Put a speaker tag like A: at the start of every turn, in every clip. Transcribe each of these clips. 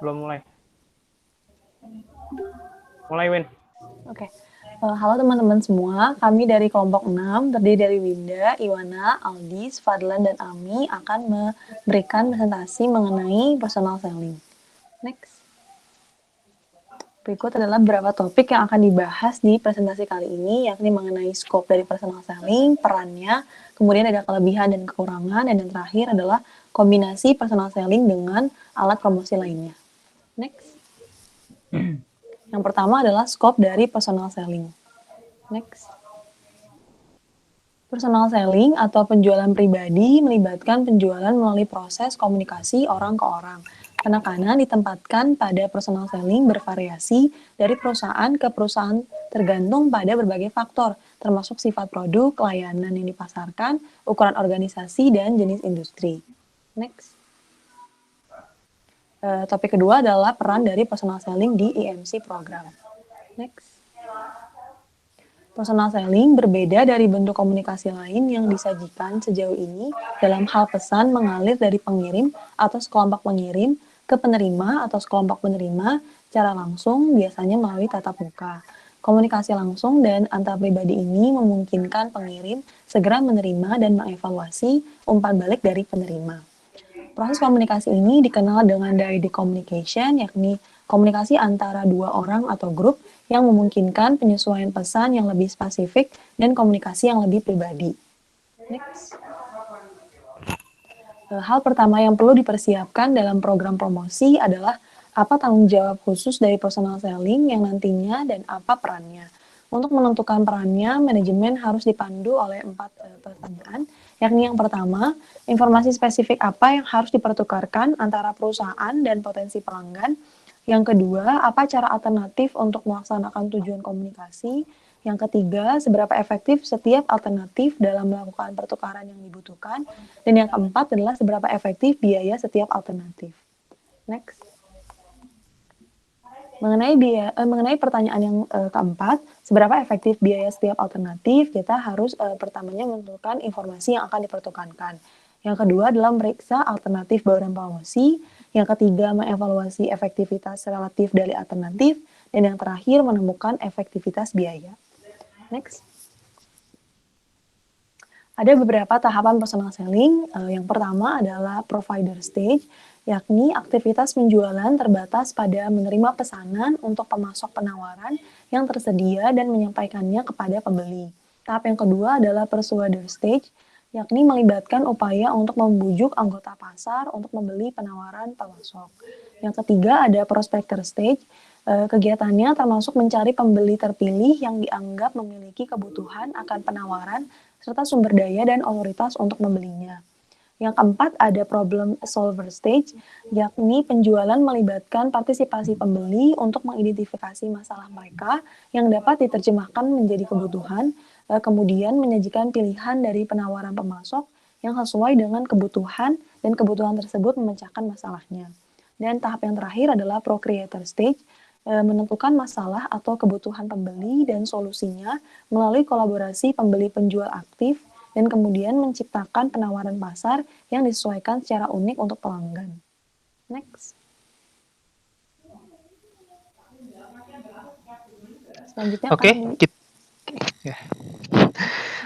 A: Belum mulai. Mulai, Win.
B: Oke. Halo teman-teman semua, kami dari kelompok 6 terdiri dari Winda, Iwana, Aldis, Fadlan, dan Ami akan memberikan presentasi mengenai personal selling. Next. Berikut adalah beberapa topik yang akan dibahas di presentasi kali ini, yakni mengenai scope dari personal selling, perannya, kemudian ada kelebihan dan kekurangan, dan yang terakhir adalah kombinasi personal selling dengan alat promosi lainnya. Next. Yang pertama adalah scope dari personal selling. Next. Personal selling atau penjualan pribadi melibatkan penjualan melalui proses komunikasi orang ke orang. Penekanan ditempatkan pada personal selling bervariasi dari perusahaan ke perusahaan tergantung pada berbagai faktor, termasuk sifat produk, layanan yang dipasarkan, ukuran organisasi, dan jenis industri. Next. Topik kedua adalah peran dari personal selling di EMC program. Next. Personal selling berbeda dari bentuk komunikasi lain yang disajikan sejauh ini dalam hal pesan mengalir dari pengirim atau sekelompok pengirim ke penerima atau sekelompok penerima secara langsung, biasanya melalui tatap muka. Komunikasi langsung dan antar pribadi ini memungkinkan pengirim segera menerima dan mengevaluasi umpan balik dari penerima. Proses komunikasi ini dikenal dengan direct communication, yakni komunikasi antara dua orang atau grup yang memungkinkan penyesuaian pesan yang lebih spesifik dan komunikasi yang lebih pribadi. Next. Hal pertama yang perlu dipersiapkan dalam program promosi adalah apa tanggung jawab khusus dari personal selling yang nantinya dan apa perannya. Untuk menentukan perannya, manajemen harus dipandu oleh 4 pertanyaan, yakni yang pertama, informasi spesifik apa yang harus dipertukarkan antara perusahaan dan potensi pelanggan. Yang kedua, apa cara alternatif untuk melaksanakan tujuan komunikasi. Yang ketiga, seberapa efektif setiap alternatif dalam melakukan pertukaran yang dibutuhkan. Dan yang keempat adalah seberapa efektif biaya setiap alternatif. Next. Mengenai pertanyaan yang keempat, seberapa efektif biaya setiap alternatif, kita harus pertamanya menentukan informasi yang akan dipertukarkan. Yang kedua adalah memeriksa alternatif bauran promosi. Yang ketiga, mengevaluasi efektivitas relatif dari alternatif. Dan yang terakhir, menemukan efektivitas biaya. Next. Ada beberapa tahapan personal selling. Yang pertama adalah provider stage, yakni aktivitas penjualan terbatas pada menerima pesanan untuk pemasok penawaran yang tersedia dan menyampaikannya kepada pembeli. Tahap yang kedua adalah persuader stage, yakni melibatkan upaya untuk membujuk anggota pasar untuk membeli penawaran pemasok. Yang ketiga ada prospector stage, kegiatannya termasuk mencari pembeli terpilih yang dianggap memiliki kebutuhan akan penawaran serta sumber daya dan otoritas untuk membelinya. Yang keempat ada problem solver stage, yakni penjualan melibatkan partisipasi pembeli untuk mengidentifikasi masalah mereka yang dapat diterjemahkan menjadi kebutuhan, kemudian menyajikan pilihan dari penawaran pemasok yang sesuai dengan kebutuhan dan kebutuhan tersebut memecahkan masalahnya. Dan tahap yang terakhir adalah procreator stage, menentukan masalah atau kebutuhan pembeli dan solusinya melalui kolaborasi pembeli penjual aktif dan kemudian menciptakan penawaran pasar yang disesuaikan secara unik untuk pelanggan. Next. Selanjutnya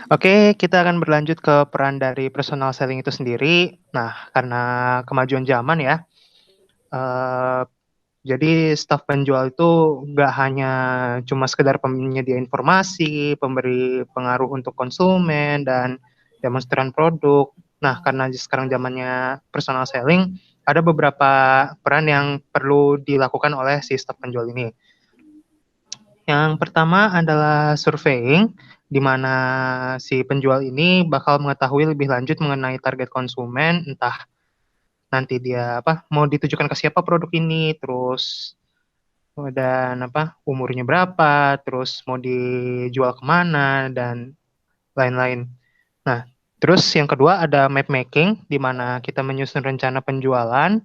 C: Oke, kita akan berlanjut ke peran dari personal selling itu sendiri. Nah, karena kemajuan zaman ya, jadi staf penjual itu nggak hanya cuma sekedar penyedia informasi, pemberi pengaruh untuk konsumen, dan demonstran produk. Nah, karena sekarang zamannya personal selling, ada beberapa peran yang perlu dilakukan oleh si staf penjual ini. Yang pertama adalah surveying, di mana si penjual ini bakal mengetahui lebih lanjut mengenai target konsumen, entah nanti dia mau ditujukan ke siapa produk ini, terus dan umurnya berapa, terus mau dijual kemana, dan lain-lain. Nah, terus yang kedua ada map making, di mana kita menyusun rencana penjualan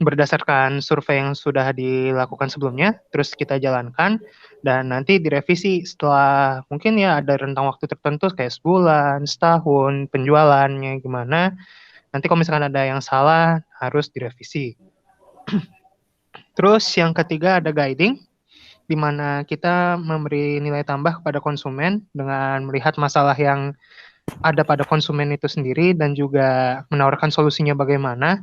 C: berdasarkan survei yang sudah dilakukan sebelumnya, terus kita jalankan, dan nanti direvisi setelah mungkin ya ada rentang waktu tertentu kayak sebulan, setahun, penjualannya gimana. Nanti kalau misalkan ada yang salah, harus direvisi. Terus yang ketiga ada guiding, di mana kita memberi nilai tambah kepada konsumen dengan melihat masalah yang ada pada konsumen itu sendiri dan juga menawarkan solusinya bagaimana.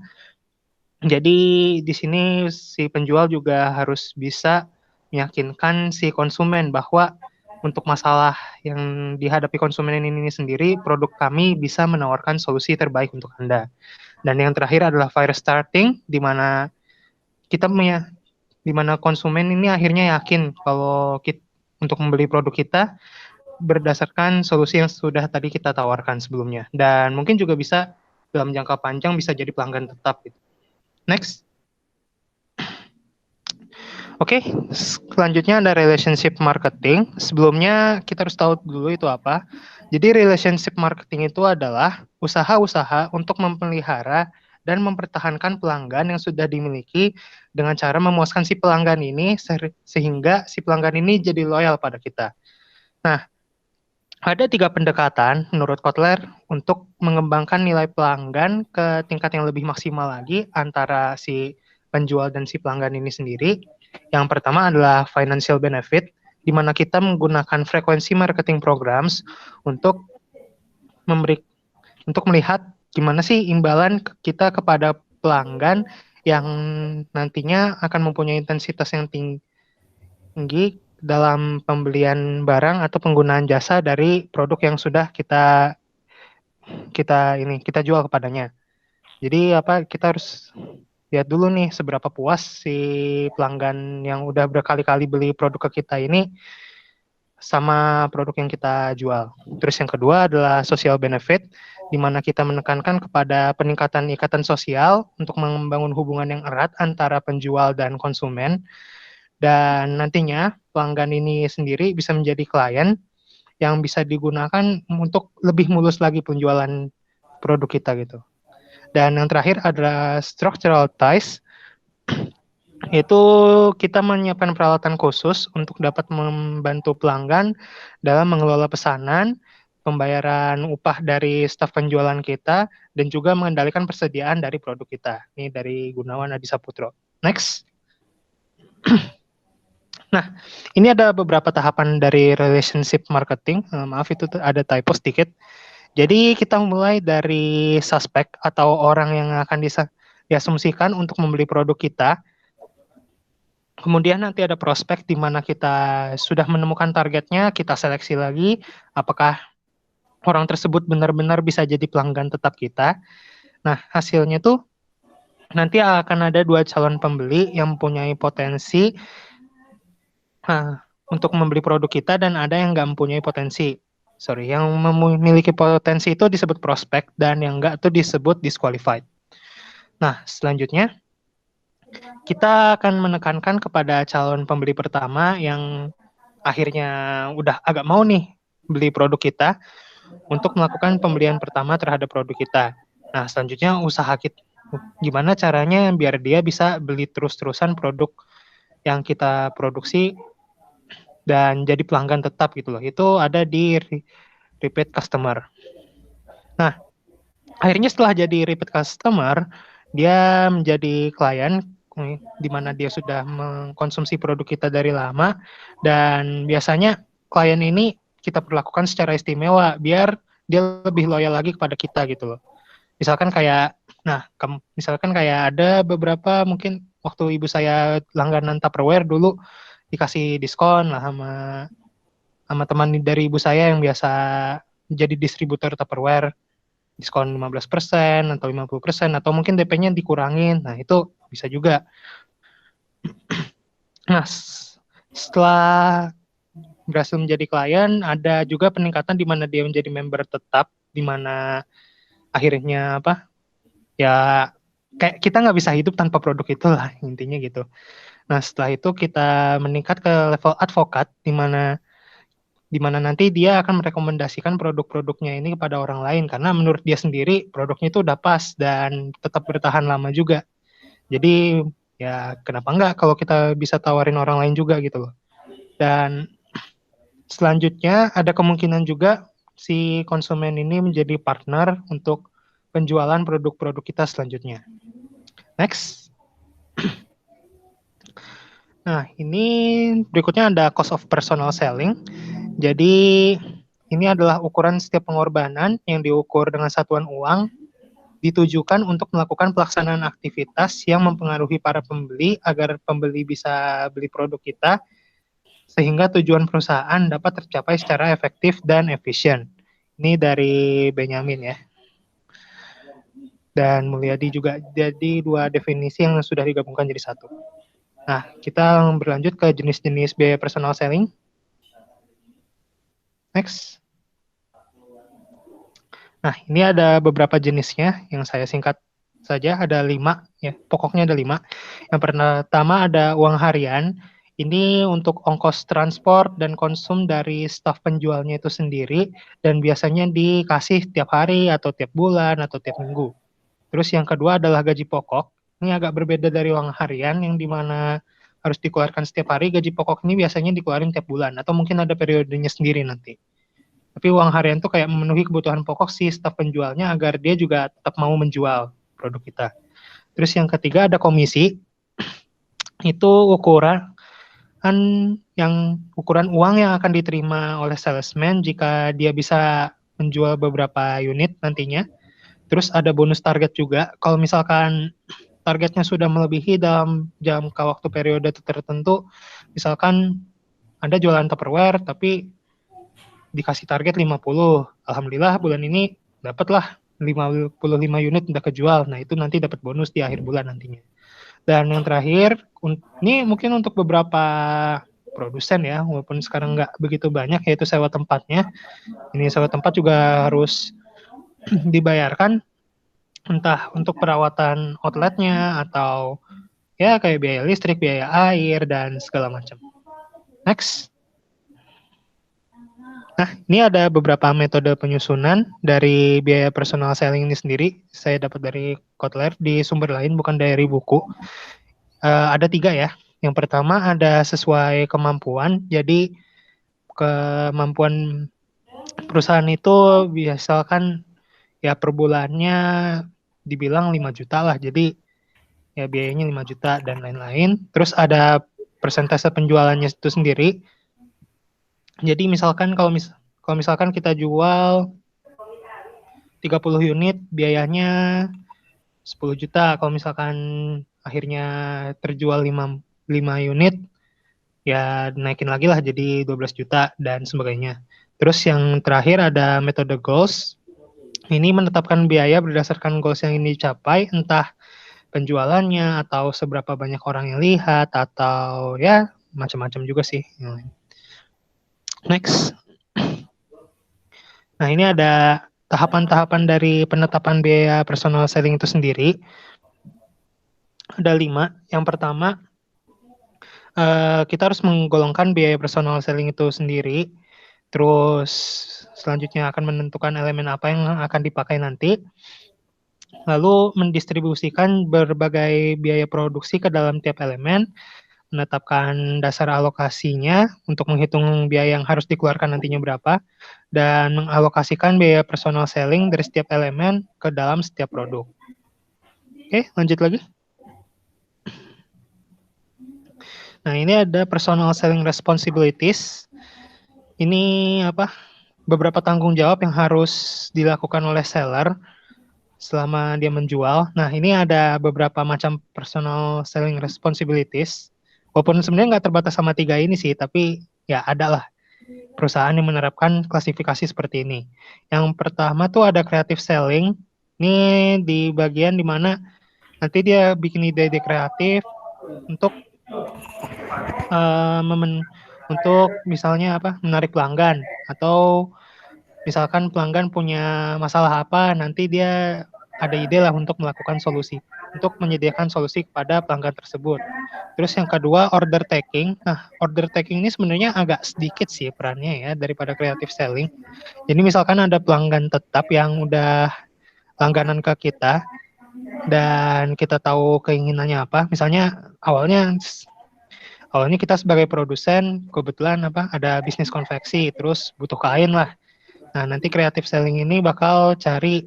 C: Jadi di sini si penjual juga harus bisa meyakinkan si konsumen bahwa untuk masalah yang dihadapi konsumen ini sendiri, produk kami bisa menawarkan solusi terbaik untuk Anda. Dan yang terakhir adalah fire starting, di mana kita di mana konsumen ini akhirnya yakin kalau kita, untuk membeli produk kita berdasarkan solusi yang sudah tadi kita tawarkan sebelumnya. Dan mungkin juga bisa dalam jangka panjang bisa jadi pelanggan tetap. Gitu. Next. Oke, selanjutnya ada relationship marketing. Sebelumnya kita harus tahu dulu itu apa. Jadi relationship marketing itu adalah usaha-usaha untuk memelihara dan mempertahankan pelanggan yang sudah dimiliki dengan cara memuaskan si pelanggan ini sehingga si pelanggan ini jadi loyal pada kita. Nah, ada 3 pendekatan menurut Kotler untuk mengembangkan nilai pelanggan ke tingkat yang lebih maksimal lagi antara si penjual dan si pelanggan ini sendiri. Yang pertama adalah financial benefit, di mana kita menggunakan frekuensi marketing programs untuk melihat gimana sih imbalan kita kepada pelanggan yang nantinya akan mempunyai intensitas yang tinggi dalam pembelian barang atau penggunaan jasa dari produk yang sudah kita jual kepadanya. Jadi kita harus lihat dulu nih seberapa puas si pelanggan yang udah berkali-kali beli produk ke kita ini sama produk yang kita jual. Terus yang kedua adalah social benefit, di mana kita menekankan kepada peningkatan ikatan sosial untuk membangun hubungan yang erat antara penjual dan konsumen. Dan nantinya pelanggan ini sendiri bisa menjadi klien yang bisa digunakan untuk lebih mulus lagi penjualan produk kita gitu. Dan yang terakhir adalah structural ties, itu kita menyiapkan peralatan khusus untuk dapat membantu pelanggan dalam mengelola pesanan, pembayaran upah dari staf penjualan kita, dan juga mengendalikan persediaan dari produk kita. Ini dari Gunawan Adi Saputro. Next. Nah, ini ada beberapa tahapan dari relationship marketing. Maaf itu ada typo sedikit. Jadi kita mulai dari suspek atau orang yang akan diasumsikan untuk membeli produk kita. Kemudian nanti ada prospek di mana kita sudah menemukan targetnya, kita seleksi lagi apakah orang tersebut benar-benar bisa jadi pelanggan tetap kita. Nah, hasilnya tuh nanti akan ada 2 calon pembeli yang mempunyai potensi untuk membeli produk kita dan ada yang nggak mempunyai potensi. Yang memiliki potensi itu disebut prospek dan yang nggak itu disebut disqualified. Nah, selanjutnya kita akan menekankan kepada calon pembeli pertama yang akhirnya udah agak mau nih beli produk kita untuk melakukan pembelian pertama terhadap produk kita. Nah, selanjutnya usaha kita gimana caranya biar dia bisa beli terus-terusan produk yang kita produksi dan jadi pelanggan tetap gitu loh. Itu ada di repeat customer. Nah, akhirnya setelah jadi repeat customer, dia menjadi klien di mana dia sudah mengkonsumsi produk kita dari lama dan biasanya klien ini kita perlakukan secara istimewa biar dia lebih loyal lagi kepada kita gitu loh. Misalkan kayak ada beberapa mungkin waktu ibu saya langganan Tupperware dulu dikasih diskon lah sama teman dari ibu saya yang biasa jadi distributor Tupperware, diskon 15% atau 50% atau mungkin DP-nya dikurangin. Nah, itu bisa juga. Nah, setelah berhasil menjadi klien, ada juga peningkatan di mana dia menjadi member tetap, di mana akhirnya ya kayak kita nggak bisa hidup tanpa produk itu lah, intinya gitu. Nah, setelah itu kita meningkat ke level advokat, di mana nanti dia akan merekomendasikan produk-produknya ini kepada orang lain karena menurut dia sendiri produknya itu udah pas dan tetap bertahan lama juga. Jadi ya kenapa enggak kalau kita bisa tawarin orang lain juga gitu loh. Dan selanjutnya ada kemungkinan juga si konsumen ini menjadi partner untuk penjualan produk-produk kita selanjutnya. Next. Nah, ini berikutnya ada cost of personal selling. Jadi, ini adalah ukuran setiap pengorbanan yang diukur dengan satuan uang, ditujukan untuk melakukan pelaksanaan aktivitas yang mempengaruhi para pembeli agar pembeli bisa beli produk kita, sehingga tujuan perusahaan dapat tercapai secara efektif dan efisien. Ini dari Benjamin ya. Dan Mulyadi juga, jadi dua definisi yang sudah digabungkan jadi satu. Nah, kita berlanjut ke jenis-jenis biaya personal selling. Next. Nah, ini ada beberapa jenisnya yang saya singkat saja, ada 5 ya. Pokoknya ada 5. Yang pertama ada uang harian. Ini untuk ongkos transport dan konsum dari staf penjualnya itu sendiri dan biasanya dikasih tiap hari atau tiap bulan atau tiap minggu. Terus yang kedua adalah gaji pokok. Ini agak berbeda dari uang harian yang dimana harus dikeluarkan setiap hari. Gaji pokok ini biasanya dikeluarin tiap bulan atau mungkin ada periodenya sendiri nanti. Tapi uang harian tuh kayak memenuhi kebutuhan pokok si staf penjualnya agar dia juga tetap mau menjual produk kita. Terus yang ketiga ada komisi. Itu ukuran ukuran uang yang akan diterima oleh salesman jika dia bisa menjual beberapa unit nantinya. Terus ada bonus target juga. Kalau misalkan targetnya sudah melebihi dalam jangka waktu periode tertentu, misalkan Anda jualan Tupperware tapi dikasih target 50. Alhamdulillah bulan ini dapatlah 55 unit udah kejual. Nah, itu nanti dapat bonus di akhir bulan nantinya. Dan yang terakhir, ini mungkin untuk beberapa produsen ya, walaupun sekarang nggak begitu banyak, yaitu sewa tempatnya. Ini sewa tempat juga harus dibayarkan, entah untuk perawatan outletnya atau ya kayak biaya listrik, biaya air, dan segala macam. Next. Nah, ini ada beberapa metode penyusunan dari biaya personal selling ini sendiri. Saya dapat dari Kotler di sumber lain, bukan dari buku. Ada 3 ya. Yang pertama ada sesuai kemampuan. Jadi kemampuan perusahaan itu biasakan ya per bulannya dibilang 5 juta lah. Jadi ya biayanya 5 juta dan lain-lain. Terus ada persentase penjualannya itu sendiri. Jadi misalkan kalau misalkan kita jual 30 unit, biayanya 10 juta. Kalau misalkan akhirnya terjual 5 unit, ya naikin lagi lah jadi 12 juta dan sebagainya. Terus yang terakhir ada metode goals. Ini menetapkan biaya berdasarkan goals yang ini dicapai, entah penjualannya atau seberapa banyak orang yang lihat atau ya macam-macam juga sih. Next. Nah, ini ada tahapan-tahapan dari penetapan biaya personal selling itu sendiri. Ada 5. Yang pertama, kita harus menggolongkan biaya personal selling itu sendiri. Terus selanjutnya akan menentukan elemen apa yang akan dipakai nanti. Lalu mendistribusikan berbagai biaya produksi ke dalam tiap elemen, menetapkan dasar alokasinya untuk menghitung biaya yang harus dikeluarkan nantinya berapa, dan mengalokasikan biaya personal selling dari setiap elemen ke dalam setiap produk. Oke, lanjut lagi. Nah, ini ada personal selling responsibilities. Ini apa? Beberapa tanggung jawab yang harus dilakukan oleh seller selama dia menjual. Nah, ini ada beberapa macam personal selling responsibilities. Walaupun sebenarnya nggak terbatas sama 3 ini sih, tapi ya ada lah perusahaan yang menerapkan klasifikasi seperti ini. Yang pertama tuh ada creative selling. Ini di bagian dimana nanti dia bikin ide-ide kreatif untuk untuk misalnya apa menarik pelanggan, atau misalkan pelanggan punya masalah apa, nanti dia ada ide lah untuk melakukan solusi, untuk menyediakan solusi kepada pelanggan tersebut. Terus yang kedua, order taking. Nah, order taking ini sebenarnya agak sedikit sih perannya ya daripada creative selling. Jadi misalkan ada pelanggan tetap yang udah langganan ke kita dan kita tahu keinginannya apa. Misalnya awalnya kita sebagai produsen kebetulan ada bisnis konveksi, terus butuh kain lah. Nah, nanti creative selling ini bakal cari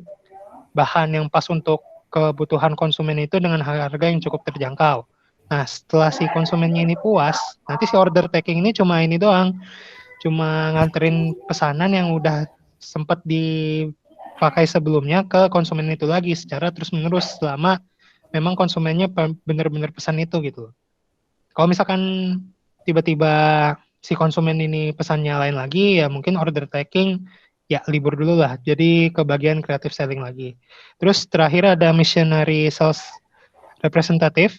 C: bahan yang pas untuk kebutuhan konsumen itu dengan harga yang cukup terjangkau. Nah, setelah si konsumennya ini puas, nanti si order taking ini cuma ini doang, cuma nganterin pesanan yang udah sempat dipakai sebelumnya ke konsumen itu lagi secara terus-menerus selama memang konsumennya benar-benar pesan itu gitu. Kalau misalkan tiba-tiba si konsumen ini pesannya lain lagi, ya mungkin order taking ya libur dulu lah. Jadi ke bagian creative selling lagi. Terus terakhir ada missionary sales representative.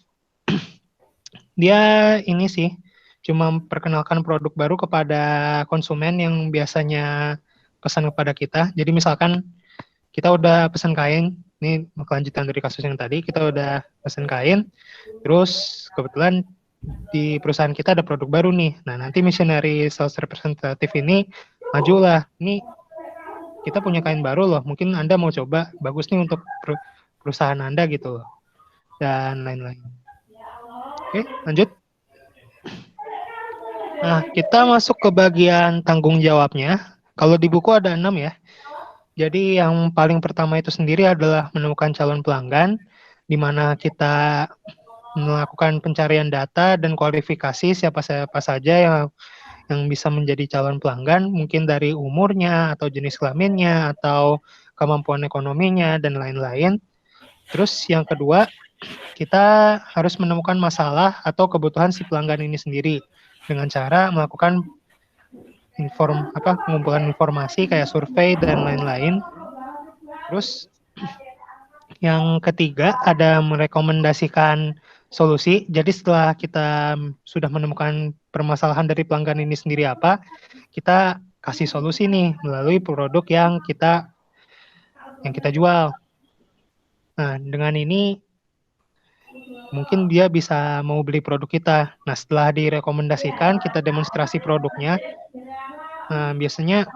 C: Dia ini sih cuma perkenalkan produk baru kepada konsumen yang biasanya pesan kepada kita. Jadi misalkan kita udah pesan kain, ini kelanjutan dari kasus yang tadi, kita udah pesan kain, terus kebetulan di perusahaan kita ada produk baru nih. Nah, nanti missionary sales representative ini majulah. Ini kita punya kain baru loh. Mungkin Anda mau coba, bagus nih untuk perusahaan Anda gitu loh. Dan lain-lain. Oke, lanjut. Nah, kita masuk ke bagian tanggung jawabnya. Kalau di buku ada 6 ya. Jadi yang paling pertama itu sendiri adalah menemukan calon pelanggan, di mana kita melakukan pencarian data dan kualifikasi siapa-siapa saja yang bisa menjadi calon pelanggan, mungkin dari umurnya, atau jenis kelaminnya, atau kemampuan ekonominya, dan lain-lain. Terus yang kedua, kita harus menemukan masalah atau kebutuhan si pelanggan ini sendiri dengan cara melakukan pengumpulan informasi kayak survei dan lain-lain. Terus yang ketiga ada merekomendasikan solusi. Jadi setelah kita sudah menemukan permasalahan dari pelanggan ini sendiri apa, kita kasih solusi nih melalui produk yang kita jual. Nah, dengan ini mungkin dia bisa mau beli produk kita. Nah, setelah direkomendasikan, kita demonstrasi produknya. Nah, biasanya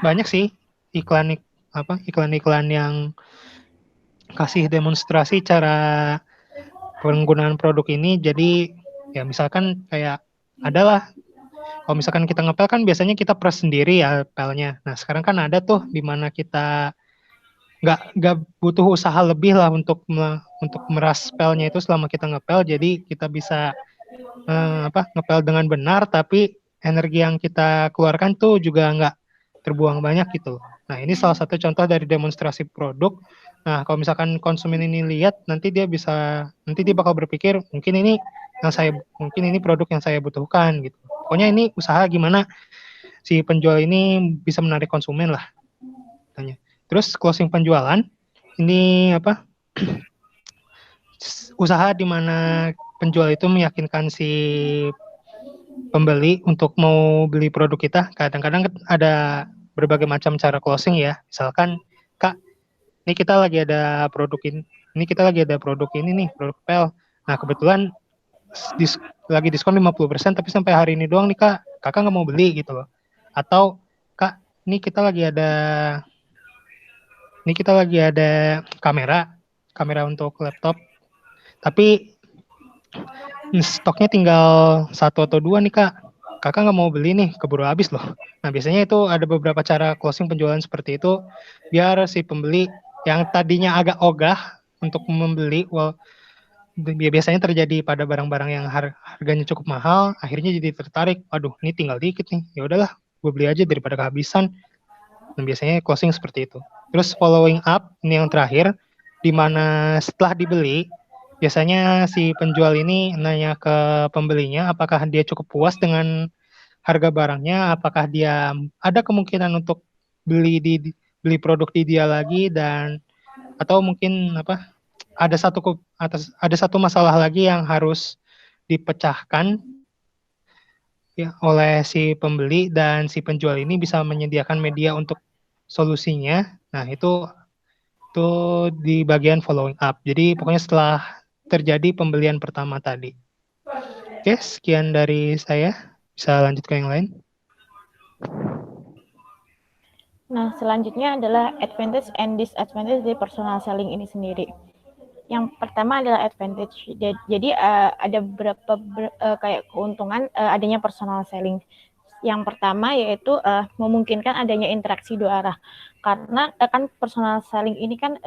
C: banyak sih iklan-iklan yang kasih demonstrasi cara penggunaan produk ini. Jadi ya misalkan kayak adalah kalau misalkan kita ngepel kan biasanya kita press sendiri ya pelnya. Nah, sekarang kan ada tuh di mana kita nggak butuh usaha lebih lah untuk meras pelnya itu selama kita ngepel. Jadi kita bisa ngepel dengan benar, tapi energi yang kita keluarkan tuh juga nggak terbuang banyak gitu. Nah, ini salah satu contoh dari demonstrasi produk. Nah, kalau misalkan konsumen ini lihat, nanti dia bakal berpikir mungkin ini produk yang saya butuhkan gitu. Pokoknya ini usaha gimana si penjual ini bisa menarik konsumen lah. Tanya. Terus closing penjualan ini usaha di mana penjual itu meyakinkan si pembeli untuk mau beli produk kita. Kadang-kadang ada berbagai macam cara closing ya. Misalkan, Kak, ini kita lagi ada produk ini nih, produk pel. Nah, kebetulan lagi diskon 50%, tapi sampai hari ini doang nih, Kak. Kakak nggak mau beli gitu loh. Atau, Kak, ini kita lagi ada kamera untuk laptop. Tapi stoknya tinggal 1 atau 2 nih, Kak. Kakak nggak mau beli nih, keburu habis loh. Nah, biasanya itu ada beberapa cara closing penjualan seperti itu, biar si pembeli yang tadinya agak ogah untuk membeli, biasanya terjadi pada barang-barang yang harganya cukup mahal, akhirnya jadi tertarik. Aduh, ini tinggal dikit nih, ya udahlah, gue beli aja daripada kehabisan. Dan biasanya closing seperti itu. Terus following up, ini yang terakhir, di mana setelah dibeli, biasanya si penjual ini nanya ke pembelinya apakah dia cukup puas dengan harga barangnya, apakah dia ada kemungkinan untuk beli produk di dia lagi, dan atau mungkin ada satu masalah lagi yang harus dipecahkan ya oleh si pembeli, dan si penjual ini bisa menyediakan media untuk solusinya. Nah, itu di bagian following up. Jadi pokoknya setelah terjadi pembelian pertama tadi. Oke, sekian dari saya. Bisa lanjut ke yang lain.
A: Nah, selanjutnya adalah advantage and disadvantage dari personal selling ini sendiri. Yang pertama adalah advantage. Jadi ada beberapa kayak keuntungan adanya personal selling. Yang pertama yaitu memungkinkan adanya interaksi dua arah. Karena kan personal selling ini kan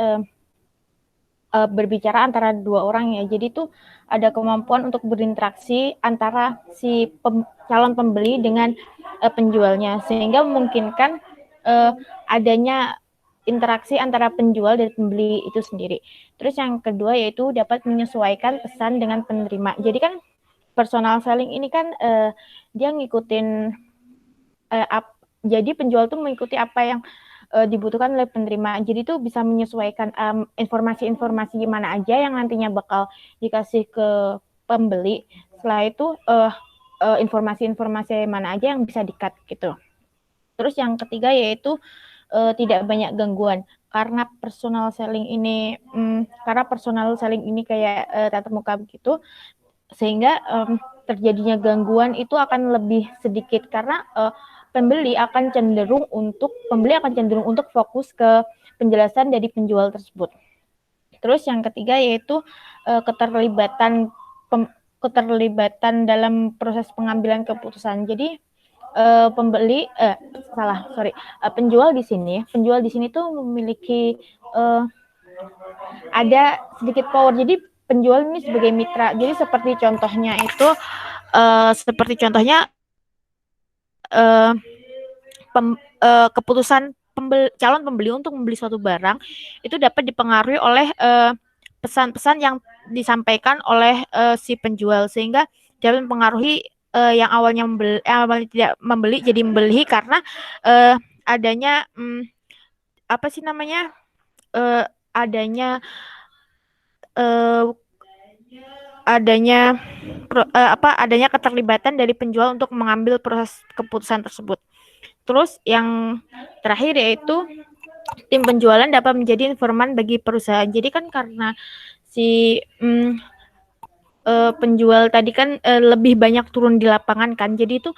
A: berbicara antara dua orang ya. Jadi tuh ada kemampuan untuk berinteraksi antara si calon pembeli dengan penjualnya, sehingga memungkinkan adanya interaksi antara penjual dan pembeli itu sendiri. Terus yang kedua yaitu dapat menyesuaikan pesan dengan penerima. Jadi kan personal selling ini kan dia ngikutin jadi penjual tuh mengikuti apa yang dibutuhkan oleh penerima. Jadi tuh bisa menyesuaikan informasi-informasi gimana aja yang nantinya bakal dikasih ke pembeli. Setelah itu informasi-informasi mana aja yang bisa di-cut gitu. Terus yang ketiga yaitu tidak banyak gangguan. Karena personal selling ini kayak tatap muka begitu, sehingga terjadinya gangguan itu akan lebih sedikit karena pembeli akan cenderung untuk fokus ke penjelasan dari penjual tersebut. Terus yang ketiga yaitu keterlibatan dalam proses pengambilan keputusan. Jadi penjual di sini tuh memiliki ada sedikit power. Jadi penjual ini sebagai mitra. Jadi seperti contohnya keputusan calon pembeli untuk membeli suatu barang itu dapat dipengaruhi oleh pesan-pesan yang disampaikan oleh si penjual, sehingga dapat mempengaruhi yang awalnya tidak membeli jadi membeli karena adanya adanya keterlibatan dari penjual untuk mengambil proses keputusan tersebut. Terus yang terakhir yaitu tim penjualan dapat menjadi informan bagi perusahaan. Jadi kan karena si penjual tadi kan lebih banyak turun di lapangan kan, jadi itu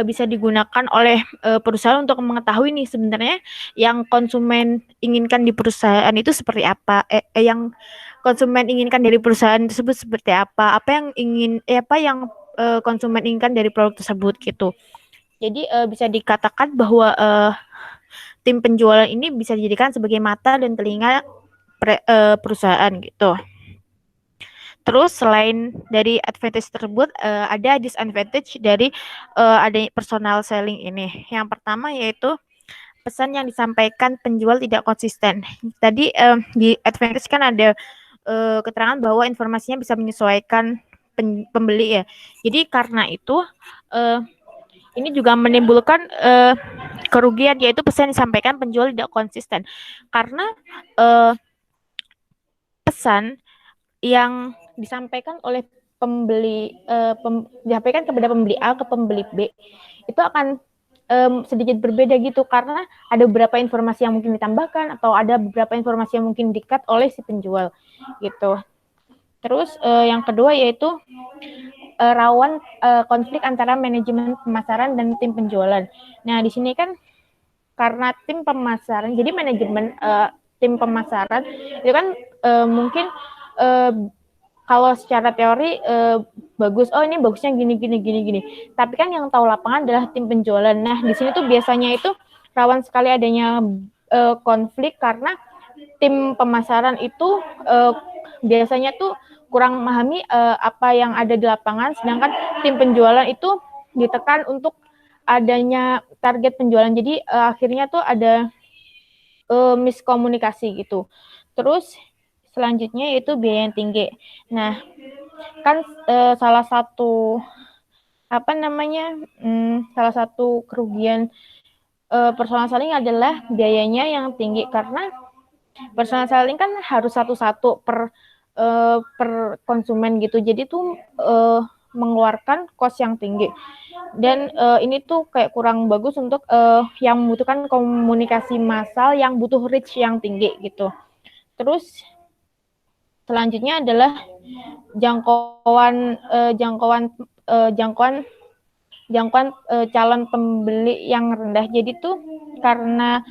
A: bisa digunakan oleh perusahaan untuk mengetahui nih sebenarnya yang konsumen inginkan di perusahaan itu seperti apa, yang konsumen inginkan dari perusahaan tersebut seperti apa yang konsumen inginkan dari produk tersebut gitu. Jadi bisa dikatakan bahwa tim penjualan ini bisa dijadikan sebagai mata dan telinga perusahaan gitu. Terus selain dari advantage tersebut, ada disadvantage dari adanya personal selling ini. Yang pertama yaitu pesan yang disampaikan penjual tidak konsisten. Tadi di advantage kan ada keterangan bahwa informasinya bisa menyesuaikan pembeli ya. Jadi karena itu ini juga menimbulkan kerugian, yaitu pesan disampaikan penjual tidak konsisten. Karena pesan yang disampaikan oleh disampaikan kepada pembeli A ke pembeli B itu akan sedikit berbeda gitu, karena ada beberapa informasi yang mungkin ditambahkan atau ada beberapa informasi yang mungkin di-cut oleh si penjual gitu. Terus yang kedua yaitu rawan konflik antara manajemen pemasaran dan tim penjualan. Nah, di sini kan karena tim pemasaran, jadi manajemen tim pemasaran itu kan mungkin kalau secara teori bagus, ini bagusnya gini. Tapi kan yang tahu lapangan adalah tim penjualan. Nah, di sini tuh biasanya itu rawan sekali adanya konflik karena tim pemasaran itu biasanya tuh kurang memahami apa yang ada di lapangan, sedangkan tim penjualan itu ditekan untuk adanya target penjualan. Jadi akhirnya tuh ada miskomunikasi gitu. Terus selanjutnya yaitu biaya yang tinggi. Nah, kan salah satu kerugian personal selling adalah biayanya yang tinggi, karena personal selling kan harus satu-satu per konsumen gitu, jadi tuh mengeluarkan cost yang tinggi, dan ini tuh kayak kurang bagus untuk yang membutuhkan komunikasi massal yang butuh reach yang tinggi gitu. Terus selanjutnya adalah jangkauan calon pembeli yang rendah. Jadi tuh karena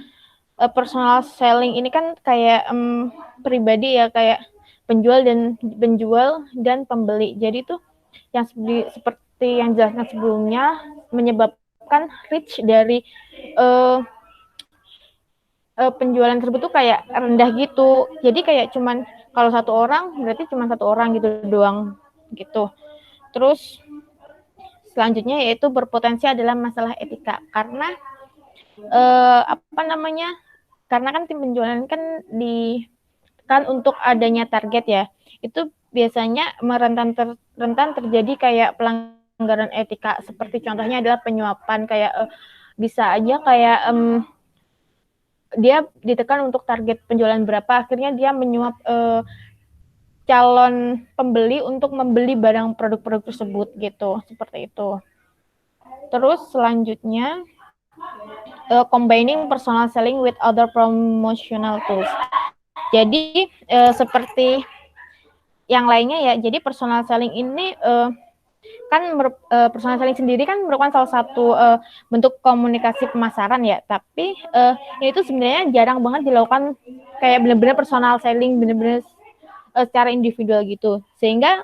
A: personal selling ini kan kayak pribadi ya, kayak penjual dan pembeli. Jadi tuh yang seperti yang jelaskan sebelumnya menyebabkan reach dari penjualan tersebut tuh kayak rendah gitu. Jadi kayak cuman Kalau satu orang berarti cuma satu orang gitu doang gitu. Terus selanjutnya yaitu berpotensi adalah masalah etika karena apa namanya? Karena kan tim penjualan kan kan untuk adanya target ya. Itu biasanya rentan terjadi kayak pelanggaran etika seperti contohnya adalah penyuapan kayak bisa aja kayak dia ditekan untuk target penjualan berapa, akhirnya dia menyuap calon pembeli untuk membeli barang produk-produk tersebut gitu, seperti itu. Terus selanjutnya combining personal selling with other promotional tools. Jadi seperti yang lainnya ya, jadi personal selling ini kan personal selling sendiri kan merupakan salah satu bentuk komunikasi pemasaran ya, tapi ini tuh sebenarnya jarang banget dilakukan kayak benar-benar personal selling benar-benar secara individual gitu, sehingga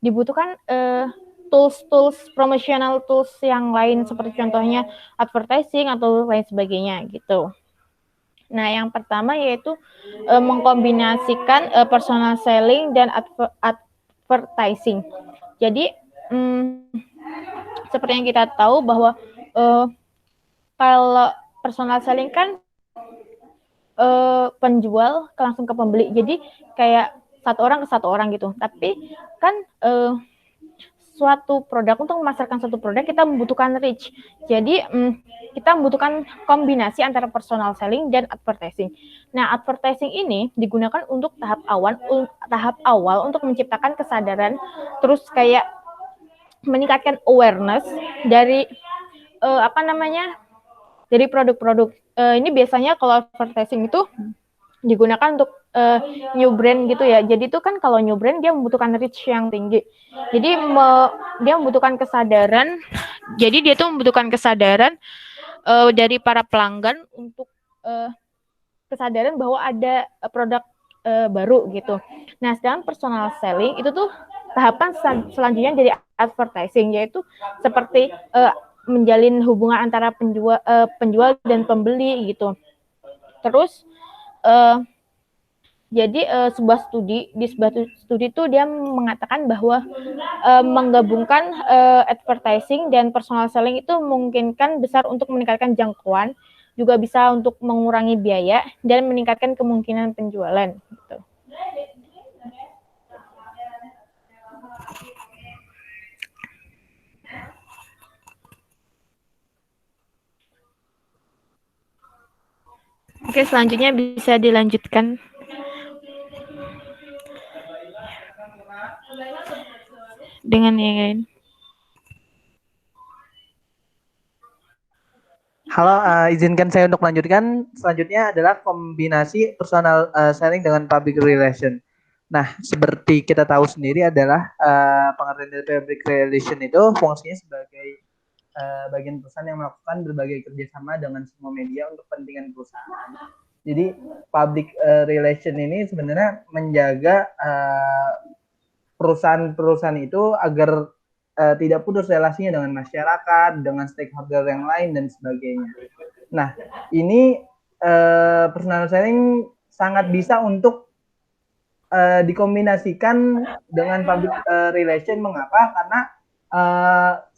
A: dibutuhkan tools promotional tools yang lain seperti contohnya advertising atau lain sebagainya gitu. Nah, yang pertama yaitu mengkombinasikan personal selling dan advertising. Jadi seperti yang kita tahu bahwa kalau personal selling kan penjual langsung ke pembeli. Jadi kayak satu orang ke satu orang gitu. Tapi kan suatu produk, untuk memasarkan suatu produk kita membutuhkan reach. Jadi kita membutuhkan kombinasi antara personal selling dan advertising. Nah, advertising ini digunakan untuk tahap awal untuk menciptakan kesadaran, terus kayak meningkatkan awareness dari dari produk-produk. Ini biasanya kalau advertising itu digunakan untuk new brand gitu ya. Jadi itu kan kalau new brand dia membutuhkan reach yang tinggi. Jadi dia membutuhkan kesadaran. Jadi dia tuh membutuhkan kesadaran dari para pelanggan untuk kesadaran bahwa ada produk baru gitu. Nah, sedangkan personal selling itu tuh tahapan selanjutnya dari advertising, yaitu seperti menjalin hubungan antara penjual dan pembeli gitu. Terus jadi sebuah studi itu dia mengatakan bahwa menggabungkan advertising dan personal selling itu memungkinkan besar untuk meningkatkan jangkauan, juga bisa untuk mengurangi biaya dan meningkatkan kemungkinan penjualan gitu. Oke, selanjutnya bisa dilanjutkan. Dengan yang lain.
D: Halo, izinkan saya untuk melanjutkan. Selanjutnya adalah kombinasi personal selling dengan public relation. Nah, seperti kita tahu sendiri adalah pengertian dari public relation itu fungsinya sebagai bagian perusahaan yang melakukan berbagai kerjasama dengan semua media untuk kepentingan perusahaan. Jadi public relation ini sebenarnya menjaga perusahaan-perusahaan itu agar tidak putus relasinya dengan masyarakat, dengan stakeholder yang lain dan sebagainya. Nah, ini personal selling sangat bisa untuk dikombinasikan dengan public relation. Mengapa? Karena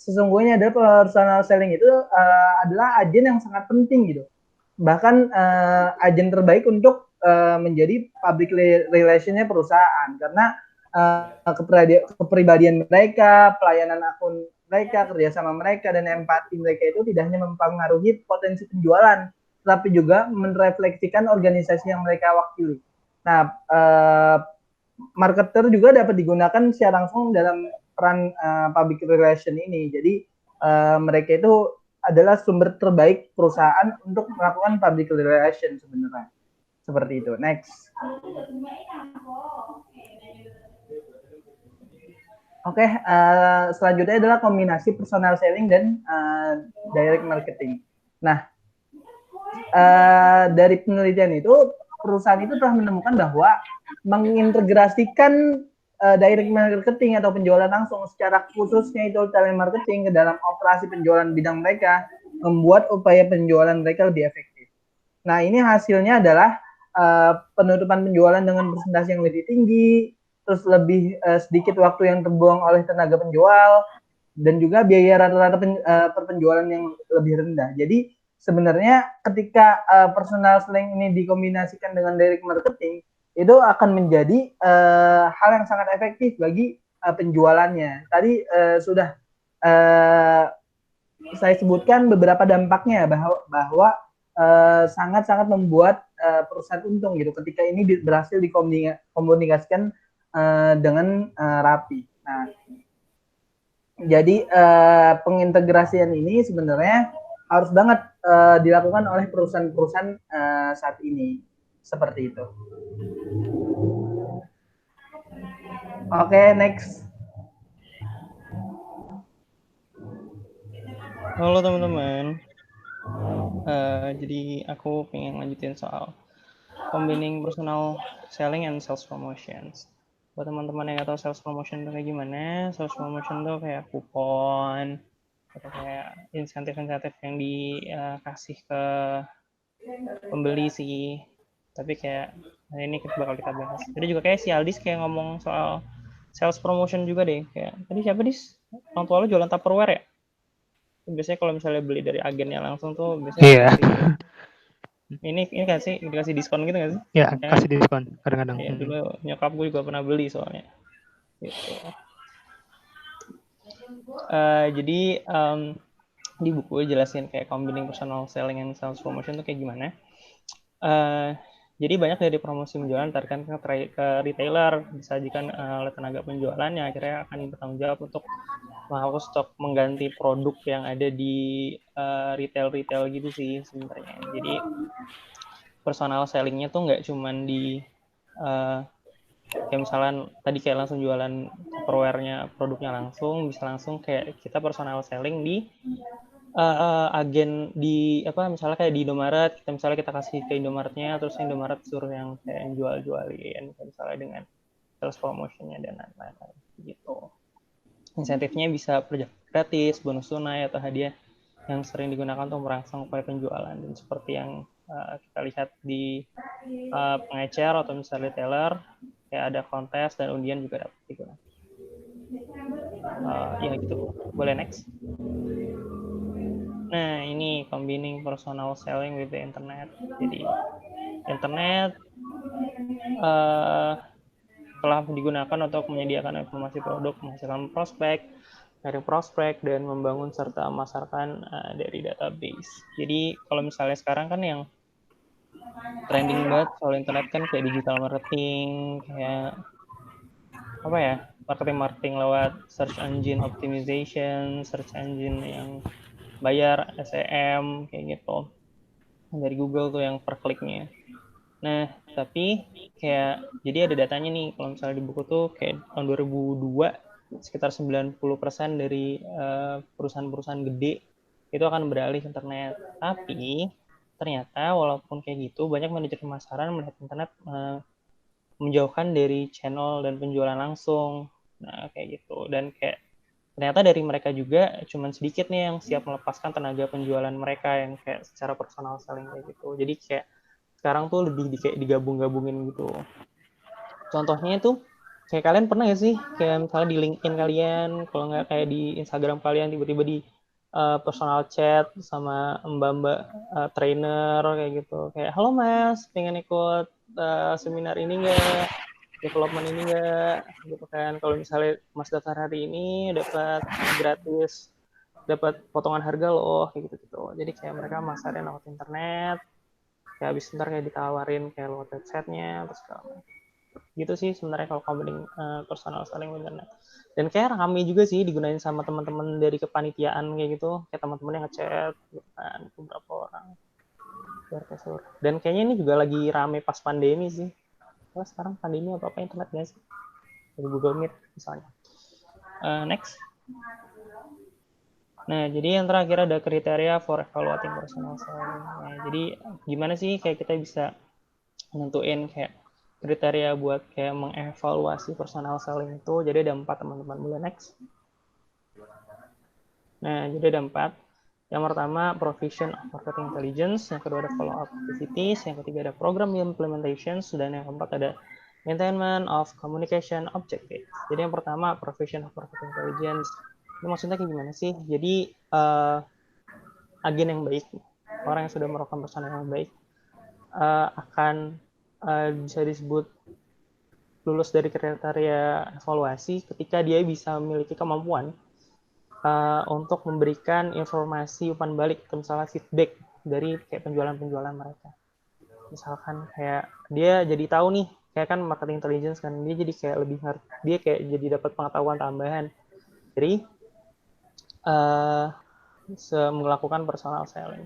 D: sesungguhnya adalah personal selling itu adalah agen yang sangat penting gitu. Bahkan agen terbaik untuk menjadi public relation-nya perusahaan, karena kepribadian mereka, pelayanan akun mereka, kerjasama mereka, dan empati mereka itu tidak hanya mempengaruhi potensi penjualan, tapi juga merefleksikan organisasi yang mereka wakili. Nah, marketer juga dapat digunakan secara langsung dalam peran public relation ini. Jadi mereka itu adalah sumber terbaik perusahaan untuk melakukan public relation sebenarnya. Seperti itu. Next. Oke, selanjutnya adalah kombinasi personal selling dan direct marketing. Nah, dari penelitian itu, perusahaan itu telah menemukan bahwa mengintegrasikan direct marketing atau penjualan langsung, secara khususnya itu telemarketing, ke dalam operasi penjualan bidang mereka, membuat upaya penjualan mereka lebih efektif. Nah, ini hasilnya adalah penutupan penjualan dengan presentasi yang lebih tinggi, terus lebih sedikit waktu yang terbuang oleh tenaga penjual, dan juga biaya rata-rata perpenjualan yang lebih rendah. Jadi sebenarnya ketika personal selling ini dikombinasikan dengan direct marketing, itu akan menjadi hal yang sangat efektif bagi penjualannya. Tadi sudah saya sebutkan beberapa dampaknya bahwa sangat-sangat membuat perusahaan untung gitu ketika ini berhasil dikomunikasikan dengan rapi. Nah, jadi pengintegrasian ini sebenarnya harus banget dilakukan oleh perusahaan-perusahaan saat ini seperti itu. Oke, next.
E: Halo teman-teman. Jadi aku pengen lanjutin soal combining personal selling and sales promotions. Buat teman-teman yang nggak tahu sales promotion itu kayak gimana, sales promotion itu kayak kupon atau kayak insentif-insentif yang dikasih ke pembeli sih. Tapi kayak hari ini bakal kita bahas. Jadi juga kayak si Aldis kayak ngomong soal sales promotion juga deh. Kayak tadi siapa Dis? Orang tua lo jualan Tupperware ya? Biasanya kalau misalnya beli dari agennya langsung tuh biasanya ini kan sih dikasih diskon gitu nggak sih?
C: Ya, kasih diskon kadang-kadang.
E: Ya, dulu nyokap gue juga pernah beli soalnya. Gitu. Jadi di buku jelasin kayak combining personal selling and sales promotion tuh kayak gimana. Jadi banyak dari promosi penjualan ditarik ke retailer, disajikan oleh tenaga penjualan yang akhirnya akan bertanggung jawab untuk menghapus stok mengganti produk yang ada di retail gitu sih sebenarnya. Jadi personal selling-nya tuh nggak cuman di kayak misalnya tadi kayak langsung jualan Tupperware-nya produknya langsung, bisa langsung kayak kita personal selling di agen di misalnya kayak di Indomaret, misalnya kita kasih ke Indomaretnya, terus Indomaret suruh yang kayak jual-jualin misalnya dengan sales promotionnya dan lain-lain gitu. Insentifnya bisa perjalanan gratis, bonus tunai atau hadiah yang sering digunakan untuk merangsang upaya penjualan, dan seperti yang kita lihat di pengecer atau misalnya retailer kayak ada kontes dan undian juga dapat digunakan. Ya gitu, boleh next. Nah, ini combining personal selling with the internet. Jadi internet telah digunakan untuk menyediakan informasi produk, menghasilkan prospek, dari prospek, dan membangun serta memasarkan dari database. Jadi kalau misalnya sekarang kan yang trending banget soal internet kan kayak digital marketing, kayak marketing lewat search engine optimization, search engine yang bayar, SEM, kayak gitu. Dari Google tuh yang per kliknya. Nah, tapi kayak jadi ada datanya nih, kalau misalnya di buku tuh kayak tahun 2002 sekitar 90% dari perusahaan-perusahaan gede itu akan beralih ke internet. Tapi ternyata walaupun kayak gitu, banyak manajer pemasaran melihat internet menjauhkan dari channel dan penjualan langsung. Nah, kayak gitu. Dan kayak ternyata dari mereka juga cuman sedikit nih yang siap melepaskan tenaga penjualan mereka yang kayak secara personal selling kayak gitu. Jadi kayak sekarang tuh lebih kayak digabung-gabungin gitu. Contohnya itu kayak kalian pernah gak sih kayak misalnya di LinkedIn kalian, kalau nggak kayak di Instagram kalian tiba-tiba di personal chat sama mbak-mbak trainer kayak gitu, kayak halo mas, pengen ikut seminar ini nggak, development ini enggak gitu kan. Kalau misalnya Mas daftar hari ini dapat gratis, dapat potongan harga loh kayak gitu. Jadi kayak mereka masarin lewat internet, kayak habis ntar kayak ditawarin kayak lewat websitenya terus segala gitu sih sebenarnya kalau combining personal selling internet. Dan kayak rame juga sih digunain sama teman-teman dari kepanitiaan kayak gitu, kayak teman-teman yang ngechat gitu kan, beberapa orang. Dan kayaknya ini juga lagi rame pas pandemi sih. Wah, sekarang pandemi apa internet guys, dari Google Meet misalnya. Next. Nah, jadi yang terakhir ada kriteria for evaluating personal selling. Nah, jadi gimana sih kayak kita bisa nentuin kayak kriteria buat kayak mengevaluasi personal selling itu. Jadi ada 4 teman-teman. Boleh next. Nah, jadi ada 4. Yang pertama, provision of marketing intelligence. Yang kedua ada follow-up activities. Yang ketiga ada program implementations. Dan yang keempat ada maintenance of communication objectives. Jadi yang pertama, provision of marketing intelligence. Ini maksudnya kayak gimana sih? Jadi, agen yang baik, orang yang sudah melakukan personal yang baik, akan bisa disebut lulus dari kriteria evaluasi ketika dia bisa memiliki kemampuan untuk memberikan informasi umpan balik, misalnya feedback dari kayak penjualan-penjualan mereka. Misalkan kayak dia jadi tahu nih, kayak kan marketing intelligence kan, dia jadi kayak lebih ngerti, dia kayak jadi dapat pengetahuan tambahan. Jadi melakukan personal selling.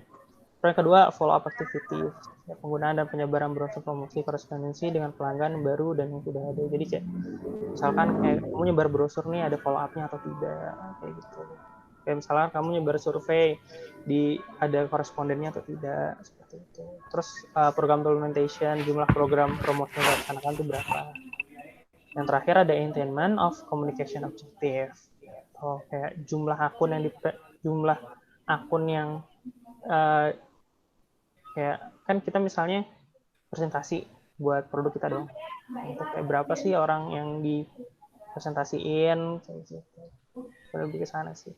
E: Yang kedua, follow up activities, penggunaan dan penyebaran brosur promosi korespondensi dengan pelanggan baru dan yang sudah ada. Jadi kayak misalkan kayak kamu nyebar brosur nih, ada follow up-nya atau tidak, kayak gitu. Kayak misalnya kamu nyebar survei, ada korespondennya atau tidak, seperti itu. Terus program implementation, jumlah program promosi yang dilaksanakan itu berapa. Yang terakhir ada attainment of communication objective. Kayak jumlah akun yang kayak kan kita misalnya presentasi buat produk kita dong. Itu kayak berapa sih orang yang dipresentasiin, kayak gitu. Lebih ke sana sih.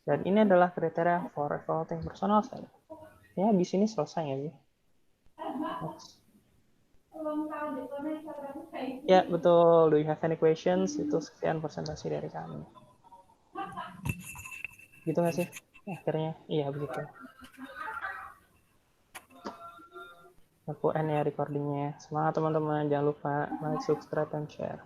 E: Dan ini adalah kriteria for evaluating personal selling. Ya, di sini selesai ya. Ya, betul. Do you have any questions? Itu sekian presentasi dari kami. Gitu nggak sih? Akhirnya, iya begitu. Aku end ya recordingnya. Semangat teman-teman, jangan lupa like, subscribe, dan share.